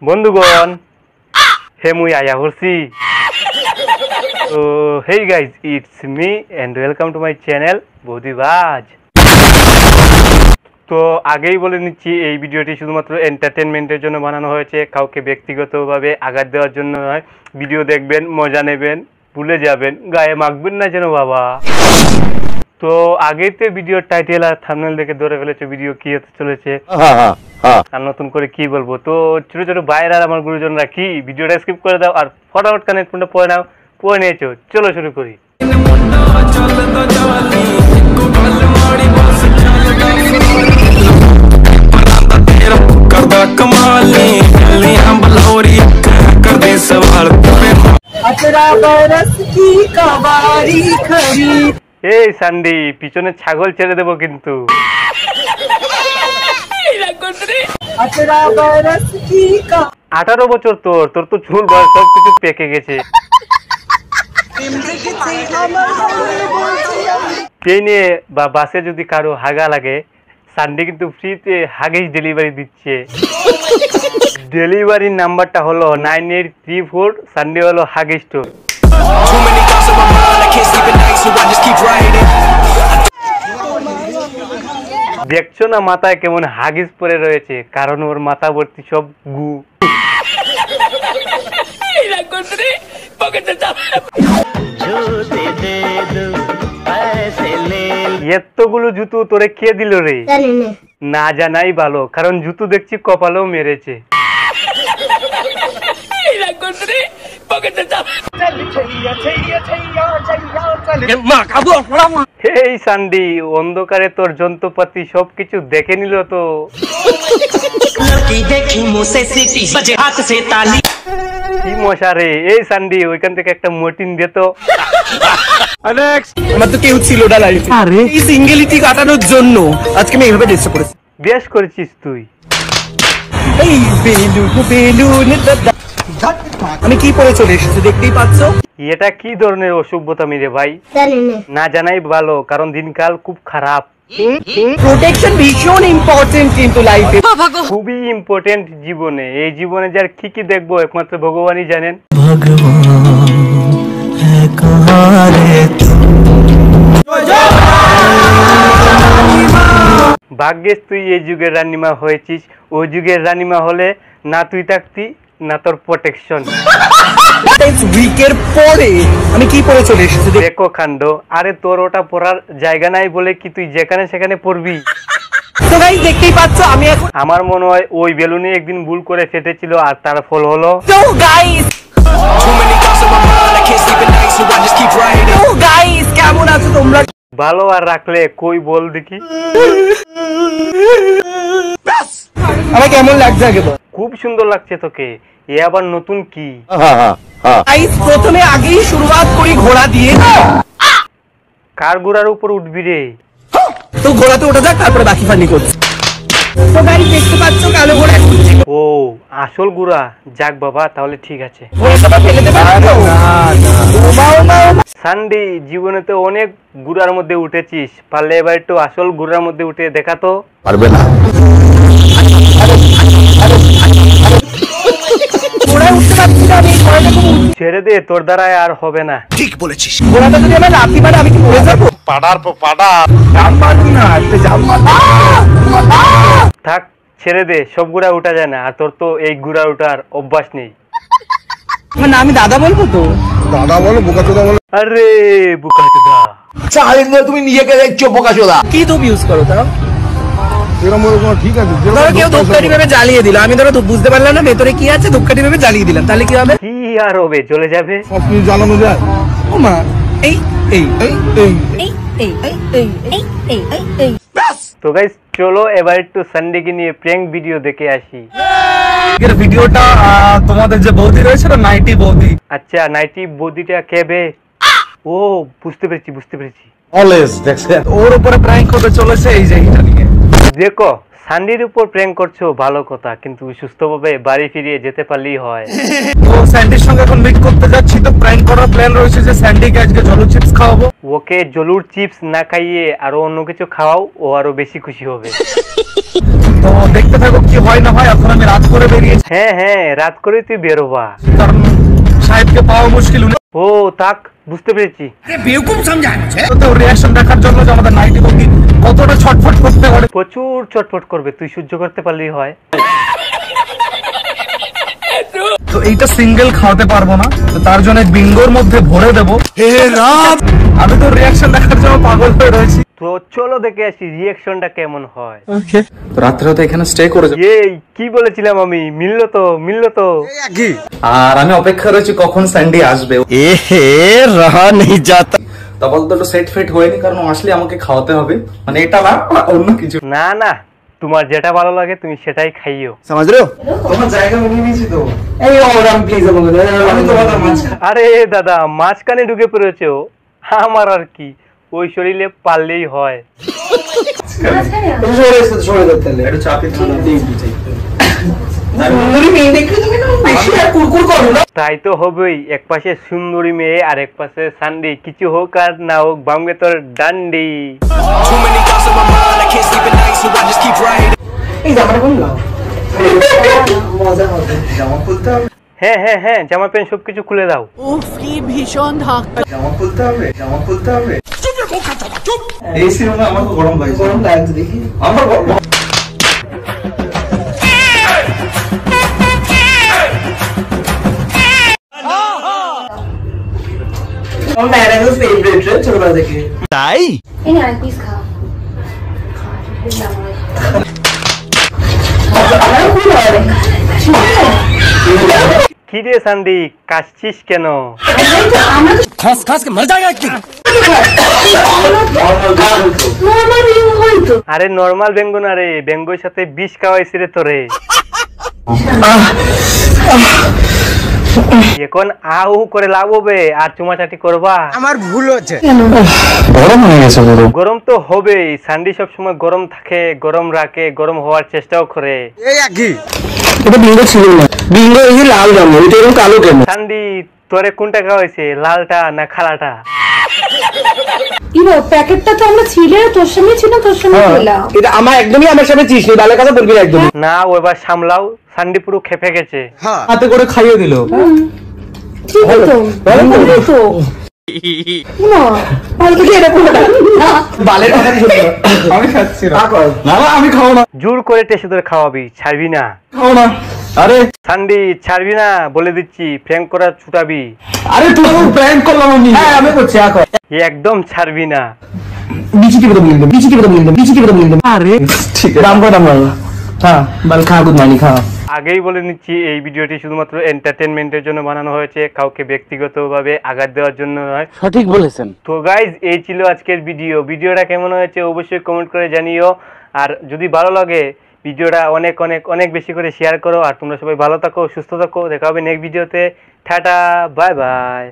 বন্ধুগণ হে মুই আয়া হরছি তো hey guys it's me and welcome to my channel Boudibaaz. তো আগেই বলে নিচ্ছি এই ভিডিওটি শুধুমাত্র এন্টারটেনমেন্টের জন্য বানানো হয়েছে, কাউকে ব্যক্তিগতভাবে আঘাত দেওয়ার জন্য নয়। ভিডিও দেখবেন, মজা নেবেন, ভুলে যাবেন, গায়ে মাখবেন না যেন বাবা। তো আগেতে ভিডিওর টাইটেল আর থাম্বনেল দেখে ধরে ফেলেছে ভিডিও কি হতে চলেছে, আর নতুন করে কি বলবো। তো ছোট ছোট ভাইরা আর আমার গুরুজনরা কি ভিডিওটা স্কিপ করে দাও আর ফটাফট কানেক্টটা পড়ে নাও। পড়ে নিয়েছো, চলো শুরু করি। এই সান্ডি, পিছনে ছাগল ছেড়ে দেবো কিন্তু। 18 বছর তোর তো চুল বয়স সবকিছু পেকে গেছে। ট্রেনে বা বাসে যদি কারো হাগা লাগে, সান্ডি কিন্তু ফ্রিতে হাগিস ডেলিভারি দিচ্ছে। ডেলিভারির নাম্বারটা হলো 9834। সান্ডি হলো হাগিস স্টোর। দেখছো না মাথায় কেমন হাগিস পরে রয়েছে, কারণ ওর মাথা ভর্তি সব গু। এতগুলো জুতো তোরে কে দিল রে? না জানাই ভালো, কারণ জুতো দেখছি কপালেও মেরেছে। এই সান্ডি, অন্ধকারে তোর যন্ত্রপাতি সবকিছু দেখে নিল তো। কি মশা রে? এই সান্ডি, ওইখান থেকে একটা মর্টিন দে তো। আমার তো কেউ ছিল না লাইফে, আরে এই সিঙ্গেলিটি কাটানোর জন্য আজকে আমি এইভাবে ডিস্টার্ব করেছি। বেশ করেছিস তুই। এই বেলুন আমি কি পরে চলে এসেছি দেখতেই পাচ্ছ। এটা কি ধরনের অসভ্যতামি রে ভাই? না জানাই ভালো, কারণ দিনকাল খুব খারাপ। প্রোটেকশন ভীষণ ইম্পর্টেন্ট কিন্তু লাইফে, খুবই ইম্পর্টেন্ট জীবনে। এই জীবনে যার কি কি দেখবো একমাত্র ভগবানই জানেন। ভাগ্যেস তুই এই যুগের রানীমা হয়েছিস। ওই যুগের রানীমা হলে না তুই থাকতি না তোর প্রোটেকশন। উইকের পরে আমি কি পরে চলে এসেছি দেখো কাণ্ড। আরে তোর ওটা পড়ার জায়গা নাই বলে কি তুই যেখানে সেখানে পড়বি? তো গাইস দেখতেই পাচ্ছ আমি এখন, আমার মনে হয় ওই বেলুনে একদিন ভুল করে ফেটেছিল আর তার ফল হলো। তো গাইস কেমন আছো তোমরা? ভালো আর রাখলে কই বল দেখি। আমার কেমন লাগছে আগে বল? খুব সুন্দর লাগছে তোকে। এ আবার নতুন কি? প্রথমে আগেই শুরুয়াত করি ঘোড়া দিয়ে। কার ঘোড়ার উপর উঠবি রে? তো ঘোড়াতে ওঠা যাক, তারপরে বাকি ফানি করছি। তো গাইস দেখতে পাচ্ছ কালো ঘোড়া। ও আসল ঘোড়া? যাক বাবা, তাহলে ঠিক আছে। সান্ডি, জীবনে তো অনেক ঘোড়ার মধ্যে উঠেছিস, পারলে এবার একটু আসল ঘোড়ার মধ্যে উঠে দেখা তো। পারবে না। ছেড়ে দে, তোর দ্বারা আর হবে না। ঠিক বলেছিস। ঘোড়াটা যদি আমার লাথি মারে আমি কি মরে যাবো? পাড়ার পর পাড়া থাক, ছেড়ে দে, সব ঘোড়া উঠা যায় না, আর তোর তো এই ঘোড়া উঠার অভ্যাস নেই। না আমি দাদা বলবো তো। দাদা বলো, বোকাচোদা বলো। আরে বোকাচোদা, চালিয়ে ধরে তুমি নিজেকে দেখছো বোকাচোদা। কি ধূপ ইউজ করো তাও? ঠিক আছে, ধরো কেউ ধূপকাঠি ভেবে জ্বালিয়ে দিল, আমি ধরো বুঝতে পারলাম না ভেতরে কি আছে, ধূপকাঠি ভেবে জ্বালিয়ে দিলাম, তাহলে কি হবে? কি আর হবে, চলে যাবে। সব কিছু জ্বালানো যায়। ও মা, এই এই তো গাইস চলো এবার একটু সান্ডিকে নিয়ে প্র্যাঙ্ক ভিডিও দেখে আসি। এর ভিডিওটা তোমাদের যে বৌদি রয়েছে না, নাইটি বৌদি। আচ্ছা, নাইটি বৌদিটা কে বে? ও বুঝতে পেরেছি। অলওয়েজ দেখছেন ওর উপরে প্র্যাঙ্ক করতে চলেছে এই যে এটা নিয়ে। দেখো, সান্ডির উপর প্র্যাঙ্ক করছো ভালো কথা, কিন্তু সুস্থভাবে বাড়ি ফিরিয়ে যেতে পারলেই হয়। তো স্যান্ডির সঙ্গে এখন মিট করতে যাচ্ছি, তো প্র্যাঙ্ক করার প্ল্যান রয়েছে যে স্যান্ডিকে আজকে জলু চিপস খাওয়াবো। ওকে জলুর চিপস না খাইয়ে আরো অন্য কিছু খাওয়াও, ও আরো বেশি খুশি হবে। তো দেখতে কি হয় না হয়, এখন আমি রাত করে বেরিয়েছি, হ্যাঁ হ্যাঁ, রাত করে তুই বেরোবা। কারণ সাহেবকে পাওয়া মুশকিল। ও তাক, বুঝতে পেরেছি। তো রিয়াকশন দেখার জন্য যে আমাদের নাইটি বগি কতটা ছটফট করতে পারে, প্রচুর চটপট করবে, তুই সহ্য করতে পারলেই হয়। তো এইটা সিঙ্গেল খাওয়াতে পারবো না, তো তার জন্য বিঙ্গোর মধ্যে ভরে দেবো। আমি তো রিয়াকশন দেখার জন্য পাগল হয়ে রয়েছি। তো চলো দেখে আসি রিয়াকশনটা কেমন হয়। রাত্রে তো এখানে স্টে করে যাবো। এই কি বলেছিলাম আমি, মিললো তো, মিললো তো। আর আমি অপেক্ষা রয়েছি কখন স্যান্ডি আসবে। रहा नहीं जाता। তা বলতো একটু সেট ফেট হয়নি, কারণ ও আসলে আমাকে খাওয়াতে হবে, মানে এটা না অন্য কিছু। না না, তোমার যেটা ভালো লাগে তুমি সেটাই খাইও। समझ रहे हो? তোমার জায়গা মিলিয়ে নিয়েছি তো। এই ওরাম প্লিজ আমাকে, আমি তোমাদের মাঝখানে। আরে দাদা, মাঝখানে ঢুকে পড়েছো, আমার আর কি, ওই শরীরে পারলেই হয়। সরে ধরতে একটু চাপে তাই তো হবেই, এক পাশে সুন্দরী মেয়ে আর এক পাশে সান্ডি, কিছু হোক আর না হোক বামগে তোর ডান্ডি। জামা খুলতে হবে, হ্যাঁ হ্যাঁ হ্যাঁ, জামা প্যান্ট সবকিছু খুলে দাও। জামা খুলতে হবে, জামা খুলতে হবে। এই সিনেমা আমার গরম লাগছে, গরম লাগছে দেখি আমার ছোটবেলা থেকে। ताई কি রে সান্ডি, কাশছিস কেন? खास खास के मर जाएगा कि আরে নর্মাল বেঙ্গো না রে, বেঙ্গোর সাথে বিষ খাওয়াইছি রে তোরে। এখন আউ করে লাভ হবে আর চুমাচাটি করবা? আমার ভুল হচ্ছে। গরম হয়ে গেছে পুরো। গরম তো হবেই, সান্ডি সবসময় গরম থাকে, গরম রাখে, গরম হওয়ার চেষ্টাও করে। এই কি এটা বিঙ্গো ছিল না, বিঙ্গো এই যে লাল রঙের, এটা এরকম কালো কেন? সান্ডি তোরে কোনটা খাওয়াইছে, লালটা না খালাটা? ইরো প্যাকেটটা তো আমরা ছিলে, তোর সামনে ছিল, তোর সামনে খেলাম। এটা আমার একদমই আমার সামনে চিস নেই, ভালো কথা বলবি না একদম। না ও এবার সামলাও, সান্ডি পুরো খেপে গেছে। হাতে করে খাইয়ে দিল। ঠিক তো ভালো তো না, ভালো কি এরকম না বালের কথা শুনতে আমি খাচ্ছি না। না না আমি খাবো না। জোর করে টেসে তোরে খাওয়াবি, ছাড়বি না। খাবো না। আরে সান্ডি ছাড়বি না বলে দিচ্ছি, প্র্যাঙ্ক করা ছুটাবি। আরে তুই তো প্র্যাঙ্ক করলাম আমি। হ্যাঁ আমি করছি, আ কর। একদম ছাড়বি না। বিচি টিপে বলে দিলাম, বিচি টিপে বলে দিলাম, বিচি টিপে বলে দিলাম। আরে ঠিক আছে, দাম কত দাম লাগলো? হ্যাঁ বাল খা, গুড মর্নিং খা। আগেই বলে নিচ্ছি, এই ভিডিওটি শুধুমাত্র এন্টারটেনমেন্টের জন্য বানানো হয়েছে, কাউকে ব্যক্তিগতভাবে আঘাত দেওয়ার জন্য নয়। সঠিক বলেছেন। তো গাইজ, এই ছিল আজকের ভিডিওটা কেমন হয়েছে অবশ্যই কমেন্ট করে জানিও। আর যদি ভালো লাগে ভিডিওটা অনেক অনেক অনেক বেশি করে শেয়ার করো। আর তোমরা সবাই ভালো থাকো, সুস্থ থাকো, দেখা হবে নেক্সট ভিডিওতে। Tata, bye bye.